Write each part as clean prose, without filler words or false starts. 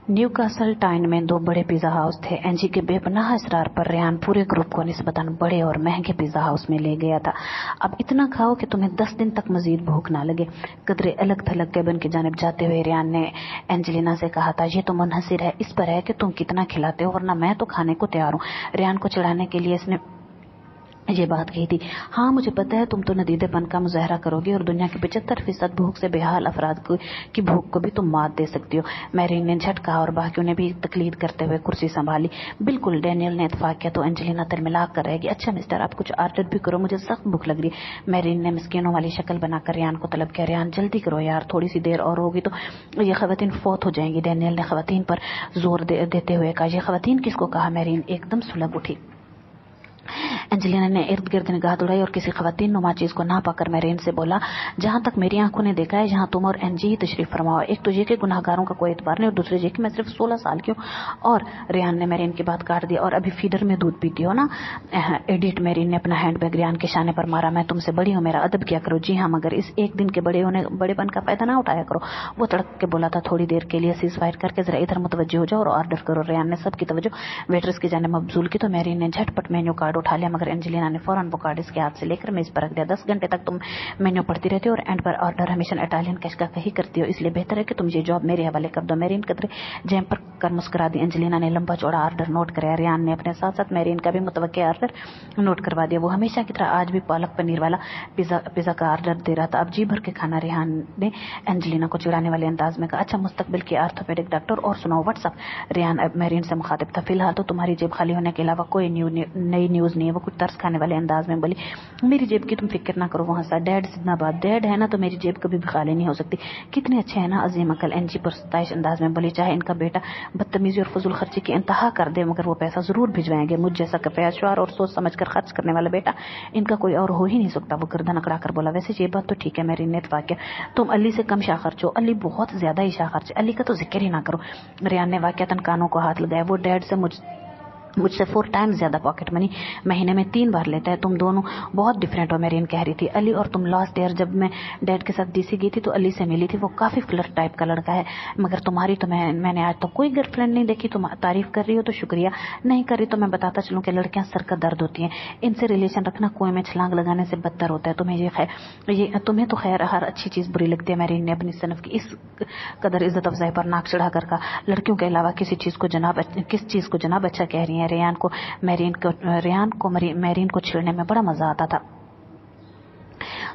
Newcastle टाइन में 2 बड़े पिज्जा हाउस थे। एंजी के बेपनाह इसरार पर रेहान पूरे ग्रुप को निस्बतन बड़े और महंगे पिज्जा हाउस में ले गया था। अब इतना खाओ कि तुम्हें 10 दिन तक मजीद भूख ना लगे। कदरे अलग थलग केबिन की जानिब जाते हुए रेहान ने एंजेलिना से कहा था, ये तो मुनहसिर है इस पर है कि तुम कितना खिलाते हो, वरना मैं तो खाने को तैयार हूँ। रेहान को चिढ़ाने के लिए इसने ये बात कही थी। हाँ मुझे पता है तुम तो नदीदेपन का मुजाहरा करोगी और दुनिया के 75% भूख से बेहाल अफराद की भूख को भी तुम मात दे सकती हो। मैरीन ने झटका और बाकियों ने भी तकलीद करते हुए कुर्सी संभाली। बिल्कुल, डैनियल ने इत्फाक किया तो एंजेलिना तिरमिलाक कर रहेगी। अच्छा मिस्टर, आप कुछ ऑर्डर भी करो, मुझे सख्त भूख लग रही है। मैरीन ने मिस्किनों वाली शक्ल बनाकर रेहान को तलब किया। रेहान जल्दी करो यार, थोड़ी सी देर और होगी तो ये खवातीन फौत हो जाएंगी। डैनियल ने खवातीन पर जोर देते हुए कहा। ये खवातीन किसको कहा? मैरीन एकदम सुलग उठी। एंजेलिना ने इर्द गिर्द निगाह दौड़ाई और किसी खवातीन नुमा चीज को ना पाकर मैरीन से बोला, जहां तक मेरी आंखों ने देखा है यहाँ तुम और एनजी ही तशरीफ फरमाओ। एक तो ये कि गुनाहगारों का कोई एतबार नहीं और दूसरे ये कि मैं सिर्फ 16 साल की हूँ। और रेहान ने मैरीन की बात काट दी। और अभी फीडर में दूध पीती हो ना? एडिट, मैरीन ने अपना हैंड बैग रेहान के शाने पर मारा। मैं तुमसे बड़ी हूँ, मेरा अदब किया करो। जी हाँ, मगर इस एक दिन के बड़ेपन का फायदा ना उठाया करो। वो तड़क के बोला था, थोड़ी देर के लिए सीज फायर करके जरा इधर मुतवज्जो हो जाओ और ऑर्डर करो। रेहान ने सबकी तवज्जो वेटर्स की जानिब मबजूल की तो मैरीन ने झटपट मेन्यू कार्ड उठा लिया, मगर एंजेलिना ने फौरन वो कार्ड इसके हाथ से लेकर मेज पर रख दिया। 10 घंटे तक तुम मेन्यू पढ़ती रहती हो और एंड पर ऑर्डर हमेशा इटालियन कशका कही करती हो, इसलिए बेहतर है कि तुम ये जॉब मेरे हवाले कर दो। मैरीन कदरे जैम पर कर मुस्कुरा दी। एंजेलिना ने लंबा चौड़ा ऑर्डर नोट कराया। रेहान ने अपने साथ साथ मैरीन का भी मुतवक्किल ऑर्डर नोट करवा दिया। वो हमेशा की तरह आज भी पालक पनीर वाला पिज्जा का ऑर्डर दे रहा था। अब जी भर के खाना। रेहान ने एंजेलिना को चिढ़ाने वाले अंदाज में कहा, अच्छा मुस्तकबिल के आर्थोपेडिक डॉक्टर और सुनाओ व्हाट्सअप। रेहान अब मैरीन से मुखातिब था। फिलहाल तो तुम्हारी जेब खाली होने के अलावा कोई नई न्यूज नहीं है। वो कुछ तरस खाने वाले अंदाज में बोली, मेरी जेब की तुम फिक्र ना करो। वहां सा डैड जिंदाबाद। डैड है ना तो मेरी जेब कभी भी खाली नहीं हो सकती। कितने अच्छे है ना अजीम अकल। एनजी पर सताइश अंदाज में बोली, चाहे इनका बेटा बदतमीजी और फजूल खर्ची की इंतहा कर दे मगर वो पैसा जरूर भिजवाएंगे। मुझ जैसा कफयाशवार और सोच समझ कर खर्च करने वाला बेटा इनका कोई और हो ही नहीं सकता। वो गर्दन अकड़ा कर बोला, वैसे ये बात तो ठीक है। मैरीन ने इत्फाक किया, तुम अली से कम शाह खर्च हो। अली बहुत ज्यादा ही शाह खर्च। अली का तो जिक्र ही ना करो। रेहान ने वाकयातन कानों को हाथ लगाया। वो डैड से मुझसे 4 टाइम्स ज्यादा पॉकेट मनी महीने में 3 बार लेता है। तुम दोनों बहुत डिफरेंट हो। मैरीन कह रही थी, अली और तुम लास्ट ईयर जब मैं डैड के साथ डीसी गई थी तो अली से मिली थी। वो काफी फ्लर्ट टाइप का लड़का है, मगर तुम्हारी तो मैंने आज तक कोई गर्लफ्रेंड नहीं देखी। तुम तारीफ कर रही हो तो शुक्रिया, नहीं कर रही तो मैं बताता चलूं कि लड़कियां सर का दर्द होती हैं। इनसे रिलेशन रखना कुएं में छलांग लगाने से बदतर होता है। तुम्हें तो खैर हर अच्छी चीज बुरी लगती है। मैरीन ने अपनी सनफ की इस कदर इज्जत अफजाई पर नाक चढ़ा कर कहा, लड़कियों के अलावा किस चीज को जनाब अच्छा कह रही है। रेहान को मैरीन को छेड़ने में बड़ा मजा आता था।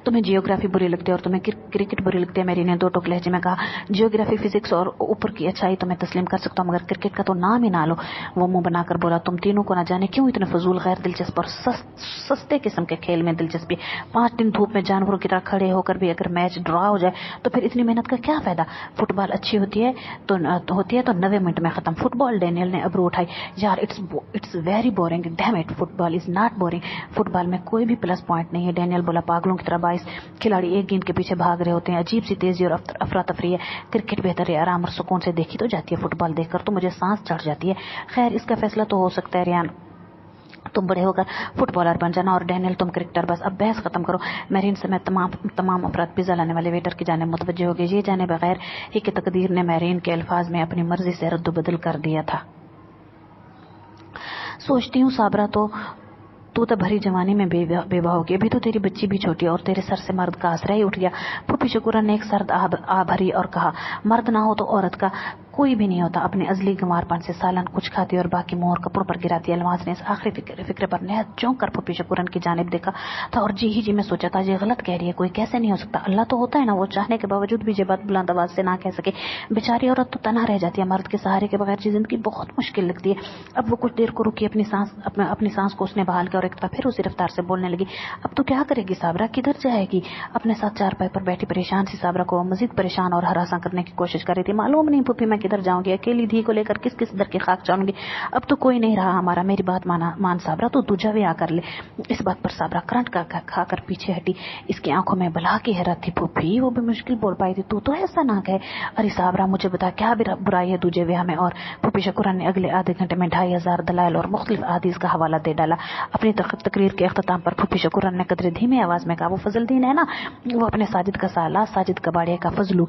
तुम्हें जियोग्राफी बुरी लगती है और तुम्हें क्रिकेट बुरी लगती है। मैरी ने 2 टोक लहजे में कहा, जियोग्राफी, फिजिक्स और ऊपर की अच्छाई तो मैं तस्लीम कर सकता हूँ, मगर क्रिकेट का तो नाम ही ना लो। वो मुंह बनाकर बोला, तुम तीनों को ना जाने क्यों इतने फजूल गैर दिलचस्प और सस्ते किस्म के खेल में दिलचस्पी। 5 दिन धूप में जानवरों की तरह खड़े होकर भी अगर मैच ड्रॉ हो जाए तो फिर इतनी मेहनत का क्या फायदा। फुटबॉल अच्छी होती है तो 90 मिनट में खत्म। फुटबॉल, डैनियल ने अबरू उठाई, यार it's very boring. Damn it, football is not boring. Football में कोई भी प्लस पॉइंट नहीं है। डैनियल बोला, पागलों की तरह 22 खिलाड़ी एक गेंद के पीछे भाग रहे होते हैं। अजीब सी तेजी और अफरा तफरी है। क्रिकेट बेहतर है, आराम और सुकून से देखी तो जाती है। फुटबॉल देखकर तो मुझे सांस चढ़ जाती है। खैर इसका फैसला तो हो सकता है रेहान, तुम बड़े होकर फुटबॉलर बन जाना और डैनियल तुम क्रिकेटर। बस अब बहस खत्म करो। मैरीन समेत तमाम अफराद पिज्जा लाने वाले वेटर की जाने मुतवज्जो हो गए। ये जाने बगैर ही कि तकदीर ने मैरीन के अल्फाज में अपनी मर्जी से रद्द-बदल कर दिया था। सोचती हूँ साबरा, तू तो भरी जवानी में बेवा होगी। अभी तो तेरी बच्ची भी छोटी और तेरे सर से मर्द का आसरा ही उठ गया। फूफी शुक्रा ने एक सर्द आ भरी और कहा, मर्द ना हो तो औरत का कोई भी नहीं होता। अपने अजली गंवारपन से सालन कुछ खाती और बाकी मोहर कपड़ों पर गिराती। अलमास ने इस आखिरी फिक्रे पर नहायत चौंक कर फूफी शुक्रन की जानिब देखा था और जी में सोचा था, ये गलत कह रही है, कोई कैसे नहीं हो सकता। अल्लाह तो होता है ना। वो चाहने के बावजूद भी ये बात बुलंद आवाज से ना कह सके। बेचारी औरत तो तनहा रह जाती है। मर्द के सहारे के बगैर जिंदगी बहुत मुश्किल लगती है। अब वो कुछ देर को रुकी, अपनी सांस को उसने बहाल किया और एक दफा फिर उसी रफ्तार से बोलने लगी, अब तो क्या करेगी साबरा, किधर जाएगी। अपने साथ चारपाई पर बैठी परेशान सी साबरा को मजीद परेशान और हरासा करने की कोशिश कर रही थी। मालूम नहीं फूफी मैं किधर जाऊंगी, अकेली धी को लेकर किस किस दर की खाक जाऊंगी। अब तो कोई नहीं रहा हमारा। मेरी बात मान साबरा, तो दूजा भी आकर ले। इस बात पर साबरा करंट का खाकर पीछे हटी। इसकी आंखों में बला की हैरत थी। फूफी, वो भी मुश्किल बोल पाई थी, तू तो ऐसा ना कहे। अरे साबरा, मुझे बता क्या बुराई है दूजे ब्याह में। और फूफी शुक्रा ने अगले आधे घंटे में 2500 दलाइल और मुख्तलिफ अहादीस का हवाला दे डाला। अपनी तकरीर के अख्ताम पर फूफी शुक्रन ने कदरे धीमी आवाज में कहा, वो फजलदीन है ना, वो अपने साजिद का साला, साजिद कबाड़िया का फजलू।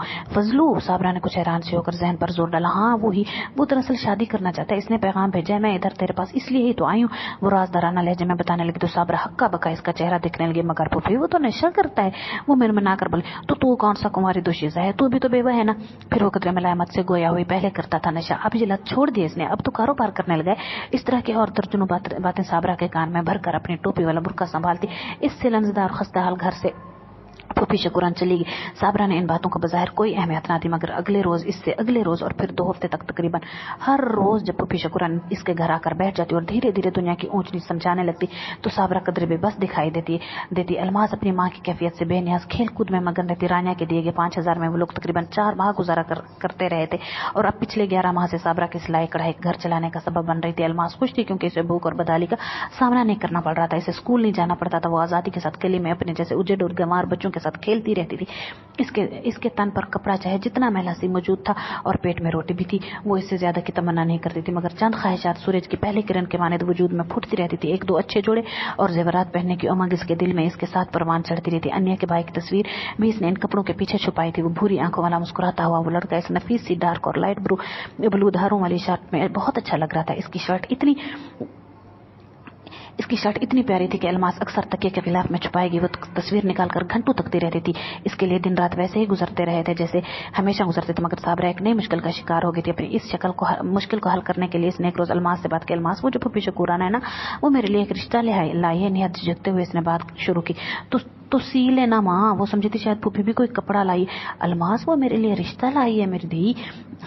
साबरा ने कुछ हैरान से होकर जहन पर जोर जोर डाला। हाँ वो दरअसल शादी करना चाहता है, इसने पैगाम भेजा है, मैं इधर तेरे पास इसलिए ही तो आई हूँ। वो राजदाराना लहजे में बताने लगी तो साबरा हक्का बक्का इसका चेहरा देखने लगी। मगर फूफी वो तो नशा करता है। वो मेरे मना कर बोले तो तू कौन सा कुंवारी दोशीजा है, तू भी तो बेवा है ना। फिर वो कदरे मलामत से गोया हुई, पहले करता था नशा, अब ये लत छोड़ दी इसने, अब तो कारोबार करने लगा है। इस तरह की और दर्जनों बातें साबरा के कान में भरकर अपनी टोपी वाला बुर्का संभालती इससे लंजदार खस्ताहाल घर से फूफी शकुरान चली गई। साबरा ने इन बातों को बज़ाहिर कोई अहमियत ना दी, मगर अगले रोज, इससे अगले रोज और फिर 2 हफ्ते तक तकरीबन हर रोज जब फूफी शकुरान इसके घर आकर बैठ जाती और धीरे धीरे दुनिया की ऊंच नीच समझाने लगती तो साबरा कदरे बेबस दिखाई देती। अलमास अपनी माँ की कैफियत से बेनियाज खेल कूद में मगन रहती। रानिया के दिए गए 5,000 में वो लोग तकरीबन 4 माह गुजारा करते रहे थे और अब पिछले 11 माह से साबरा की सिलाई कढ़ाई घर चलाने का सबब बन रही थी। अलमास खुश थी क्योंकि इसे भूख और बदहाली का सामना नहीं करना पड़ रहा था, इसे स्कूल नहीं जाना पड़ता था। वो आजादी के साथ गली में अपने जैसे उजड़ और गंवार बच्चों के साथ खेलती रहती थी। इसके तन पर कपड़ा चाहे जितना मैला सी मौजूद था और पेट में रोटी भी थी, वो इससे ज्यादा की तमन्ना नहीं करती थी, मगर चंद ख्वाहिशात सूरज की पहली किरण के मानद वजूद में फूटती रहती थी। 1-2 अच्छे जोड़े और जेवरात पहनने की उमंग इसके दिल में इसके साथ परवान चढ़ती रहती। अन्य के भाई की तस्वीर भी इसने इन कपड़ों के पीछे छुपाई थी। वो भूरी आंखों वाला मुस्कुराता हुआ वो लड़का इस नफीस सी डार्क और लाइट ब्लू धारों वाली शर्ट में बहुत अच्छा लग रहा था। इसकी शर्ट इतनी प्यारी थी कि अलमास अक्सर तकिए के खिलाफ में छुपाएगी वो तस्वीर निकालकर घंटों तकती रहती थी। इसके लिए दिन रात वैसे ही गुजरते रहे थे जैसे हमेशा गुजरते थे, मगर साबरा एक नई मुश्किल का शिकार हो गई थी। अपनी इस मुश्किल को हल करने के लिए इसने एक रोज अलमास से बात की। अलमास, वो जो फूफी शकुराना है ना, वो मेरे लिए एक रिश्ता लाई है। नियत झिझकते हुए इसने बात शुरू की। तो सी लेना माँ। वो समझी थी शायद फूफी भी कोई कपड़ा लाई। अलमास, वो मेरे लिए रिश्ता लाई है मेरी दी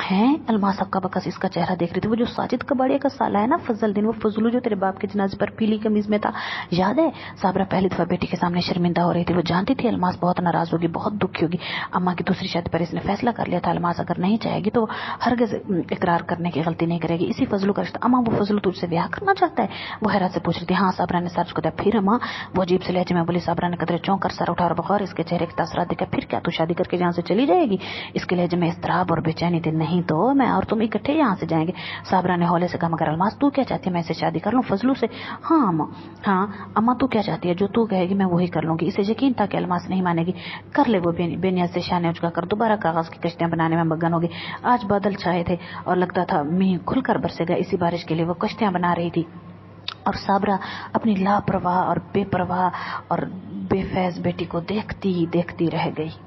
है। अलमास हक्का बक्का इसका चेहरा देख रही थी। वो जो साजिद कबाड़िया का साला है ना, फजलुद्दीन, वो फजलू जो तेरे बाप के जनाजे पर पीली कमीज में था, याद है? साबरा पहली दफा बेटी के सामने शर्मिंदा हो रही थी। वो जानती थी अलमास बहुत नाराज होगी, बहुत दुखी होगी। अम्मा की दूसरी शादी पर इसने फैसला कर लिया था अलमास अगर नहीं चाहेगी तो हरगिज इकरार करने की गलती नहीं करेगी। इसी फजलू का रिश्ता। अम्मा, वो फजलू तुझसे ब्याह करना चाहता है? वो हैरत से पूछ रही थी। हाँ, साबरा ने सर झुकाया। फिर अम्मा? वो अजीब से लहजे में बोली। साबरा ने कदरे चौंक कर सर उठा और बगौर इसके चेहरे के तासरात देखा। फिर क्या, तू शादी करके यहाँ से चली जाएगी? इसके लहजे में इस्तराब और बेचैनी थी। नहीं तो मैं और तुम इकट्ठे यहाँ से जाएंगे। साबरा ने हौले से कहा। मगर अलमास, तू क्या चाहती है? मैं इसे शादी कर लूं फजलू से? हाँ अम्मा। हाँ अम्मा, तू क्या चाहती है? जो तू कहेगी मैं वही कर लूंगी। इसे यकीन था कि अलमास नहीं मानेगी। कर ले। वो बेनियाज से शाने उचका कर दोबारा कागज की कश्तियां बनाने में मगन होगी। आज बादल छाए थे और लगता था मींह खुलकर बरसेगा। इसी बारिश के लिए वो कश्तियां बना रही थी और साबरा अपनी लापरवाह और बेपरवाह और बेफैज बेटी को देखती ही देखती रह गई।